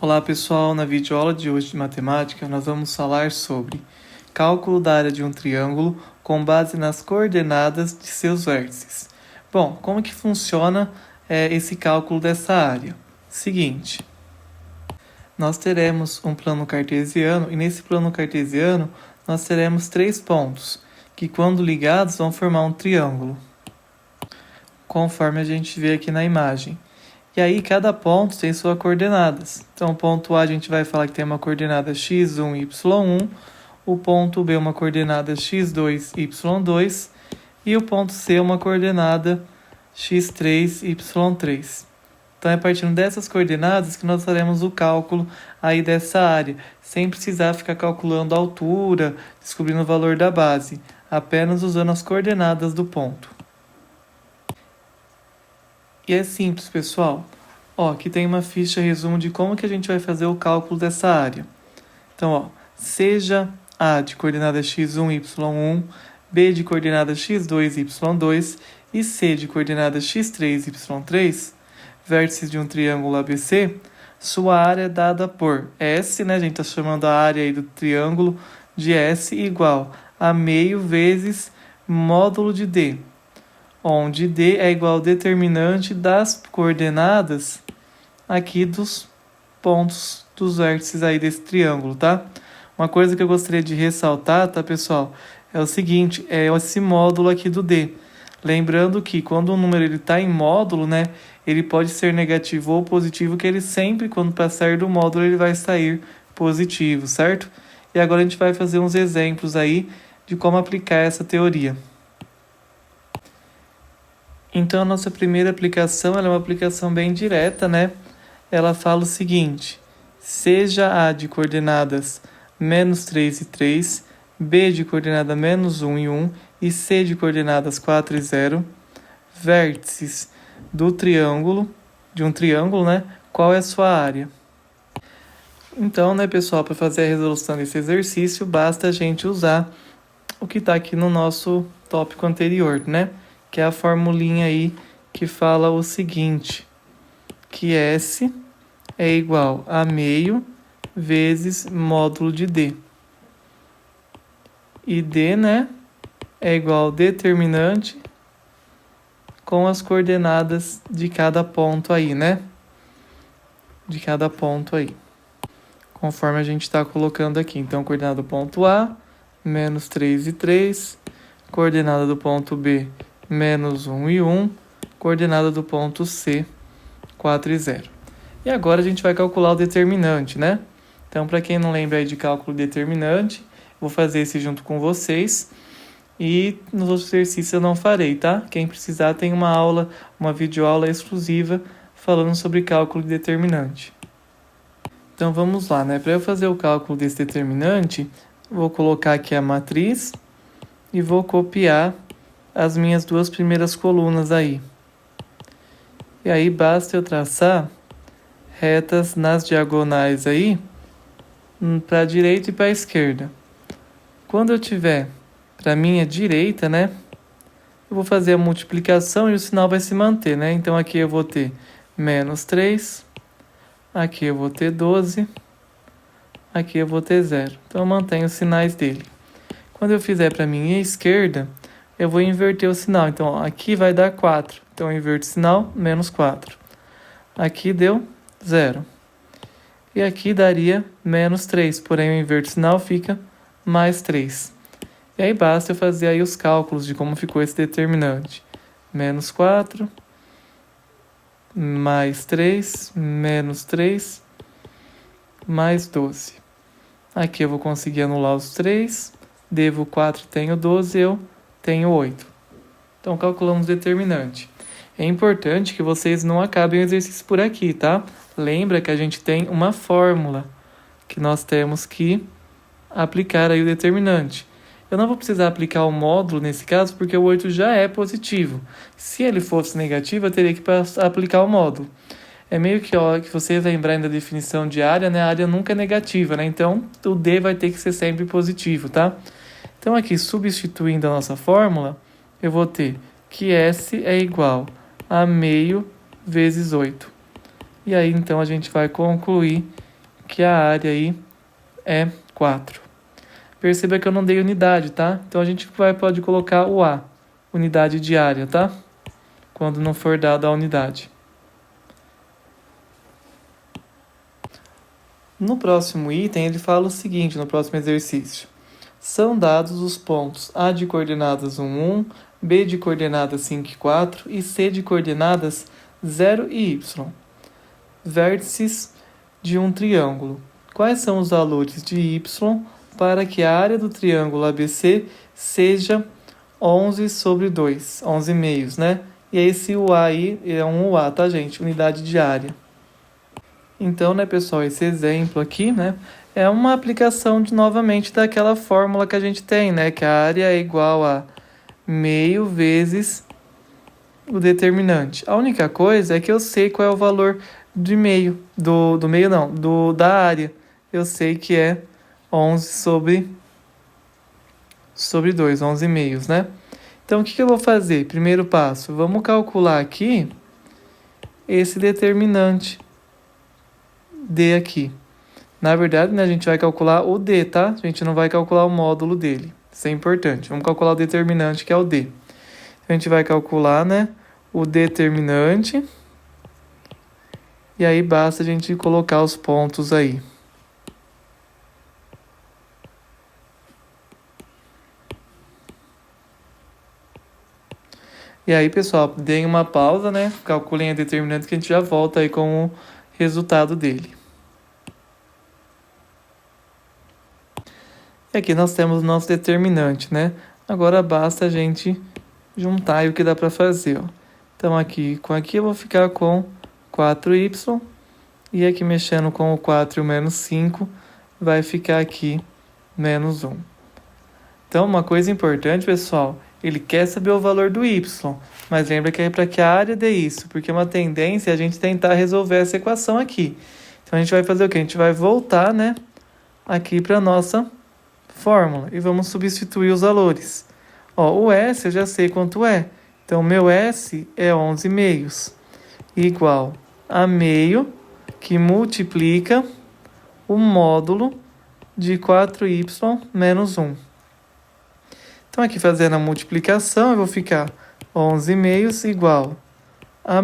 Olá pessoal, na videoaula de hoje de matemática nós vamos falar sobre cálculo da área de um triângulo com base nas coordenadas de seus vértices. Bom, como que funciona esse cálculo dessa área? Seguinte, nós teremos um plano cartesiano e nesse plano cartesiano nós teremos 3 pontos que quando ligados vão formar um triângulo, conforme a gente vê aqui na imagem. E aí, cada ponto tem suas coordenadas. Então, o ponto A a gente vai falar que tem uma coordenada x1, y1. O ponto B uma coordenada x2, y2. E o ponto C uma coordenada x3, y3. Então, é partindo dessas coordenadas que nós faremos o cálculo aí dessa área. Sem precisar ficar calculando a altura, descobrindo o valor da base. Apenas usando as coordenadas do ponto. E é simples, pessoal. Aqui tem uma ficha resumo de como que a gente vai fazer o cálculo dessa área. Então, seja A de coordenada x1, y1, B de coordenada x2, y2 e C de coordenada x3, y3, vértices de um triângulo ABC, sua área é dada por S, né? A gente está chamando a área aí do triângulo de S igual a meio vezes módulo de D, onde D é igual ao determinante das coordenadas aqui dos pontos dos vértices aí desse triângulo, tá? Uma coisa que eu gostaria de ressaltar, tá, pessoal, é o seguinte, é esse módulo aqui do D. Lembrando que quando o número está em módulo, né, ele pode ser negativo ou positivo, que ele sempre, quando passar do módulo, ele vai sair positivo, certo? E agora a gente vai fazer uns exemplos aí de como aplicar essa teoria. Então, a nossa primeira aplicação ela é uma aplicação bem direta, né? Ela fala o seguinte, seja A de coordenadas menos 3 e 3, B de coordenada menos 1 e 1 e C de coordenadas 4 e 0, vértices do triângulo, de um triângulo, né? Qual é a sua área? Então, né, pessoal, para fazer a resolução desse exercício, basta a gente usar o que está aqui no nosso tópico anterior, né? Que é a formulinha aí que fala o seguinte, que S é igual a meio vezes módulo de D. E D, né, é igual ao determinante com as coordenadas de cada ponto aí, né? De cada ponto aí. Conforme a gente está colocando aqui. Então, coordenada do ponto A, menos 3 e 3. Coordenada do ponto B, menos 1 e 1, coordenada do ponto C, 4 e 0. E agora a gente vai calcular o determinante, né? Então, para quem não lembra aí de cálculo determinante, vou fazer esse junto com vocês. E nos outros exercícios eu não farei, tá? Quem precisar tem uma aula, uma videoaula exclusiva falando sobre cálculo determinante. Então, vamos lá, né? Para eu fazer o cálculo desse determinante, vou colocar aqui a matriz e vou copiar as minhas duas primeiras colunas aí. E aí basta eu traçar retas nas diagonais aí, para a direita e para a esquerda. Quando eu tiver para a minha direita, né, eu vou fazer a multiplicação e o sinal vai se manter, né? Então aqui eu vou ter menos 3, aqui eu vou ter 12, aqui eu vou ter 0. Então eu mantenho os sinais dele. Quando eu fizer para a minha esquerda, eu vou inverter o sinal. Então, aqui vai dar 4. Então, eu inverto o sinal, menos 4. Aqui deu 0. E aqui daria menos 3. Porém, eu inverto o sinal, fica mais 3. E aí, basta eu fazer aí os cálculos de como ficou esse determinante. Menos 4, mais 3, menos 3, mais 12. Aqui eu vou conseguir anular os 3. Devo 4, tenho 12, eu tenho 8. Então, calculamos o determinante. É importante que vocês não acabem o exercício por aqui, tá? Lembra que a gente tem uma fórmula que nós temos que aplicar aí o determinante. Eu não vou precisar aplicar o módulo nesse caso, porque o 8 já é positivo. Se ele fosse negativo, eu teria que aplicar o módulo. É meio que, que vocês lembrarem da definição de área, né? A área nunca é negativa, né? Então, o D vai ter que ser sempre positivo, tá? Então, aqui, substituindo a nossa fórmula, eu vou ter que S é igual a meio vezes 8. E aí, então, a gente vai concluir que a área aí é 4. Perceba que eu não dei unidade, tá? Então a gente pode colocar o A, unidade de área, tá? Quando não for dada a unidade. No próximo item, ele fala o seguinte, no próximo exercício. São dados os pontos A de coordenadas 1, 1, B de coordenadas 5 e 4 e C de coordenadas 0 e Y. Vértices de um triângulo. Quais são os valores de Y para que a área do triângulo ABC seja 11 sobre 2, 11 meios, né? E esse UA aí é um UA, tá, gente? Unidade de área. Então, né, pessoal, esse exemplo aqui, né, é uma aplicação novamente daquela fórmula que a gente tem, né, que a área é igual a meio vezes o determinante. A única coisa é que eu sei qual é o valor de meio, da área. Eu sei que é 11 sobre 2, 11 meios, né? Então, o que eu vou fazer? Primeiro passo, vamos calcular aqui esse determinante D aqui. Na verdade, né, a gente vai calcular o D, tá? A gente não vai calcular o módulo dele. Isso é importante. Vamos calcular o determinante, que é o D. A gente vai calcular, né, o determinante. E aí basta a gente colocar os pontos aí. E aí, pessoal, deem uma pausa, né? Calculem a determinante que a gente já volta aí com o resultado dele. E aqui nós temos o nosso determinante, né? Agora basta a gente juntar o que dá para fazer, ó. Então aqui eu vou ficar com 4y. E aqui mexendo com o 4 e o menos 5, vai ficar aqui menos 1. Então, uma coisa importante, pessoal, ele quer saber o valor do y, mas lembra que é para que a área dê isso, porque uma tendência é a gente tentar resolver essa equação aqui. Então, a gente vai fazer o quê? A gente vai voltar, né, aqui para a nossa fórmula e vamos substituir os valores. Ó, o S eu já sei quanto é. Então, meu S é 11 meios, igual a meio, que multiplica o módulo de 4y menos 1. Então, aqui fazendo a multiplicação, eu vou ficar 11 meios igual a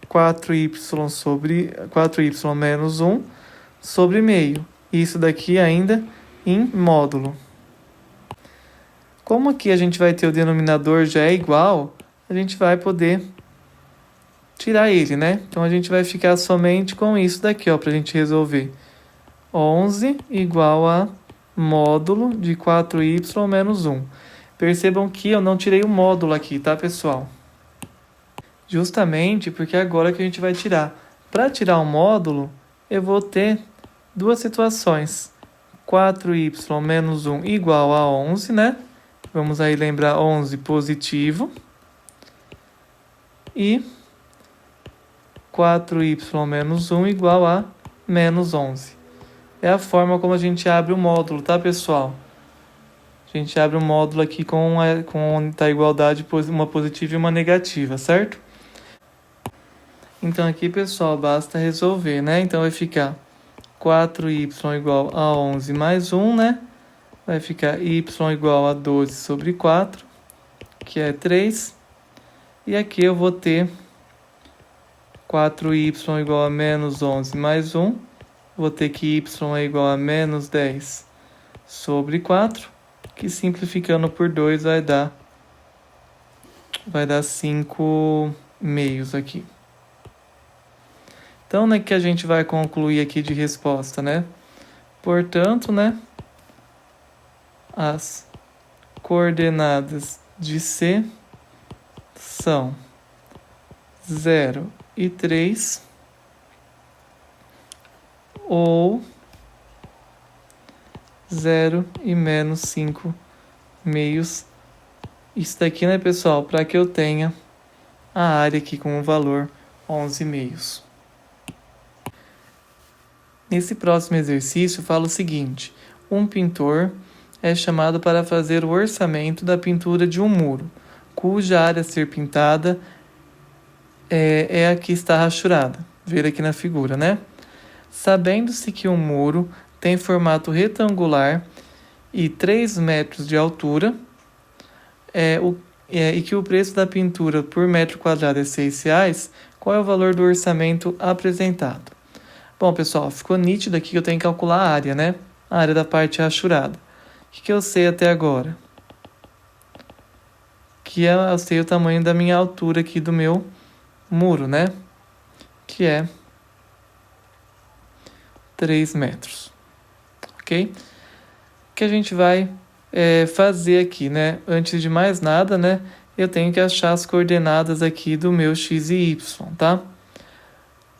4y sobre 4y menos 1 sobre meio. Isso daqui ainda em módulo. Como aqui a gente vai ter o denominador já é igual, a gente vai poder tirar ele, né? Então, a gente vai ficar somente com isso daqui, ó, pra gente resolver. 11 igual a módulo de 4y menos 1. Percebam que eu não tirei o módulo aqui, tá, pessoal? Justamente porque é agora que a gente vai tirar. Para tirar o módulo, eu vou ter duas situações. 4y menos 1 igual a 11, né? Vamos aí lembrar 11 positivo. E 4y menos 1 igual a menos 11. É a forma como a gente abre o módulo, tá, pessoal? A gente abre o módulo aqui com a igualdade, uma positiva e uma negativa, certo? Então aqui, pessoal, basta resolver, né? Então vai ficar 4y igual a 11 mais 1, né? Vai ficar y igual a 12 sobre 4, que é 3. E aqui eu vou ter 4y igual a menos 11 mais 1. Vou ter que y é igual a menos 10 sobre 4, que simplificando por 2 vai dar 5 meios aqui. Então, né, que a gente vai concluir aqui de resposta, né? Portanto, né, as coordenadas de C são 0 e 3, ou 0 e menos 5 meios. Isso daqui, né, pessoal, para que eu tenha a área aqui com o valor 11 meios. Nesse próximo exercício, fala o seguinte: um pintor é chamado para fazer o orçamento da pintura de um muro, cuja área a ser pintada é a que está rachurada. Ver aqui na figura, né? Sabendo-se que um muro tem formato retangular e 3 metros de altura, e que o preço da pintura por metro quadrado é R$6, qual é o valor do orçamento apresentado? Bom, pessoal, ficou nítido aqui que eu tenho que calcular a área, né? A área da parte rachurada. O que eu sei até agora? Eu sei o tamanho da minha altura aqui do meu muro, né? Que é 3 metros. Ok? O que a gente vai fazer aqui, né? Antes de mais nada, né? Eu tenho que achar as coordenadas aqui do meu x e y, tá?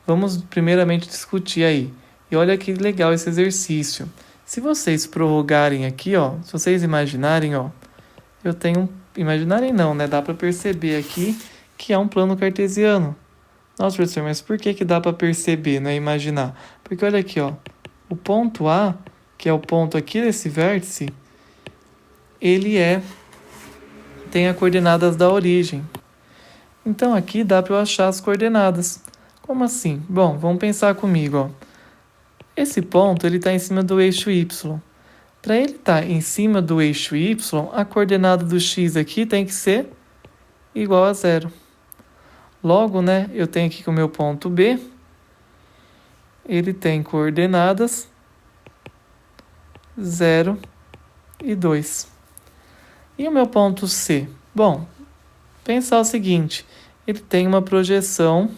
Vamos primeiramente discutir aí. E olha que legal esse exercício. Se vocês prorrogarem aqui, ó, se vocês imaginarem, ó, eu tenho... Imaginarem não, né? Dá para perceber aqui que é um plano cartesiano. Nossa, professor, mas por que dá para perceber, né? Imaginar. Porque olha aqui, ó. O ponto A, que é o ponto aqui desse vértice, ele tem as coordenadas da origem. Então aqui dá para eu achar as coordenadas. Como assim? Bom, vamos pensar comigo, ó. Esse ponto, ele está em cima do eixo Y. Para ele estar em cima do eixo Y, a coordenada do x aqui tem que ser igual a 0. Logo, né, eu tenho aqui que o meu ponto B, ele tem coordenadas 0 e 2. E o meu ponto C? Bom, pensar o seguinte, ele tem uma projeção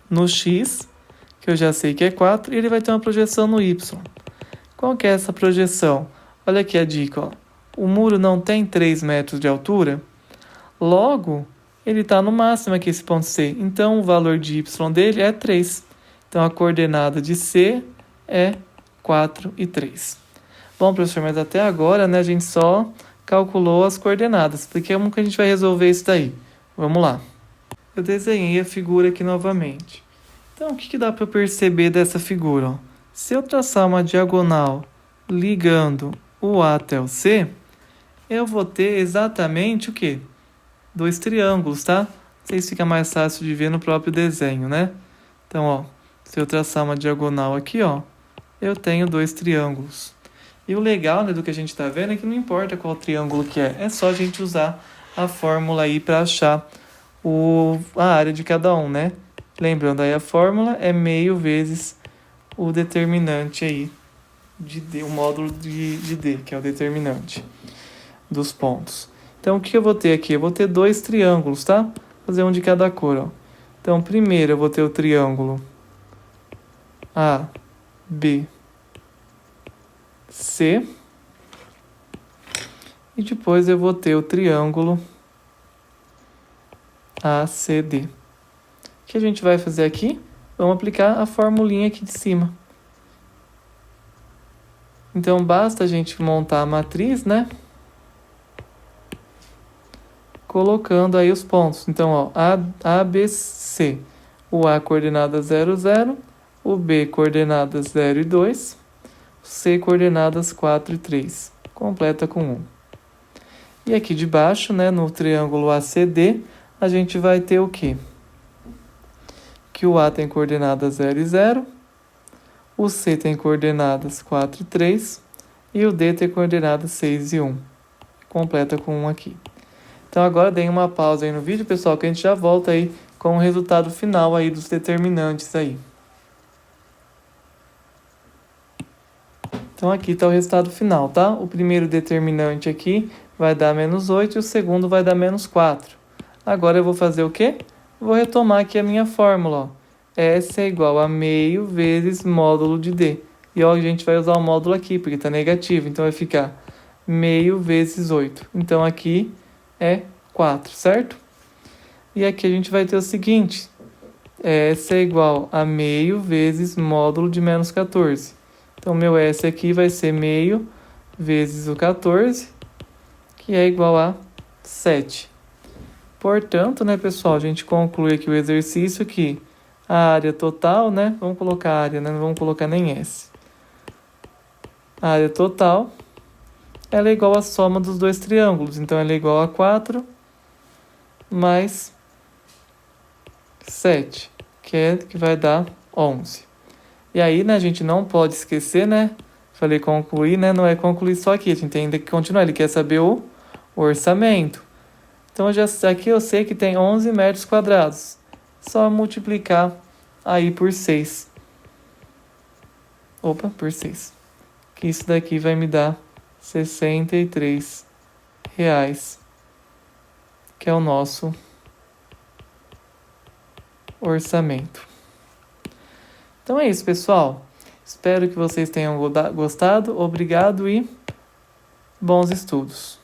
no x, que eu já sei que é 4, e ele vai ter uma projeção no y. Qual que é essa projeção? Olha aqui a dica, ó. O muro não tem 3 metros de altura, logo, ele está no máximo aqui, esse ponto C. Então, o valor de y dele é 3. Então, a coordenada de C é 4 e 3. Bom, professor, mas até agora, né, a gente só calculou as coordenadas. Porque como que a gente vai resolver isso daí? Vamos lá. Eu desenhei a figura aqui novamente. Então, o que dá para perceber dessa figura? Ó? Se eu traçar uma diagonal ligando o A até o C, eu vou ter exatamente o quê? 2 triângulos, tá? Não sei se fica mais fácil de ver no próprio desenho, né? Então, ó, se eu traçar uma diagonal aqui, ó, eu tenho 2 triângulos. E o legal, né, do que a gente está vendo é que não importa qual triângulo que é só a gente usar a fórmula aí para achar a área de cada um, né? Lembrando aí, a fórmula é meio vezes o determinante aí de D, o módulo de D, que é o determinante dos pontos. Então, o que eu vou ter aqui? Eu vou ter 2 triângulos, tá? Vou fazer um de cada cor, ó. Então, primeiro eu vou ter o triângulo A, B, C. E depois eu vou ter o triângulo ACD. O que a gente vai fazer aqui? Vamos aplicar a formulinha aqui de cima. Então, basta a gente montar a matriz, né? Colocando aí os pontos. Então, ó, A, B, C. O A coordenada 0, 0. O B coordenadas 0 e 2. O C coordenadas 4 e 3. Completa com 1. E aqui de baixo, né, no triângulo ACD, a gente vai ter o quê? Que o A tem coordenadas 0 e 0. O C tem coordenadas 4 e 3. E o D tem coordenadas 6 e 1. Completa com 1 aqui. Então agora deem uma pausa aí no vídeo, pessoal, que a gente já volta aí com o resultado final aí dos determinantes aí. Então aqui está o resultado final, tá? O primeiro determinante aqui vai dar menos 8 e o segundo vai dar menos 4. Agora eu vou fazer o quê? Vou retomar aqui a minha fórmula, ó. S é igual a meio vezes módulo de D. E ó, a gente vai usar o módulo aqui, porque está negativo, então vai ficar meio vezes 8. Então aqui é 4, certo? E aqui a gente vai ter o seguinte, S é igual a meio vezes módulo de menos 14. Então, meu S aqui vai ser meio vezes o 14, que é igual a 7. Portanto, né, pessoal, a gente conclui aqui o exercício que a área total, né, vamos colocar área, né, não vamos colocar nem S. A área total, ela é igual à soma dos 2 triângulos. Então, ela é igual a 4 mais 7, que vai dar 11. E aí, né, a gente não pode esquecer, né? Falei concluir, né? Não é concluir só aqui, a gente tem que continuar. Ele quer saber o orçamento. Então, aqui eu sei que tem 11 metros quadrados. Só multiplicar aí por 6. Opa, por 6. Que isso daqui vai me dar R$63. Que é o nosso orçamento. Então é isso, pessoal. Espero que vocês tenham gostado. Obrigado e bons estudos.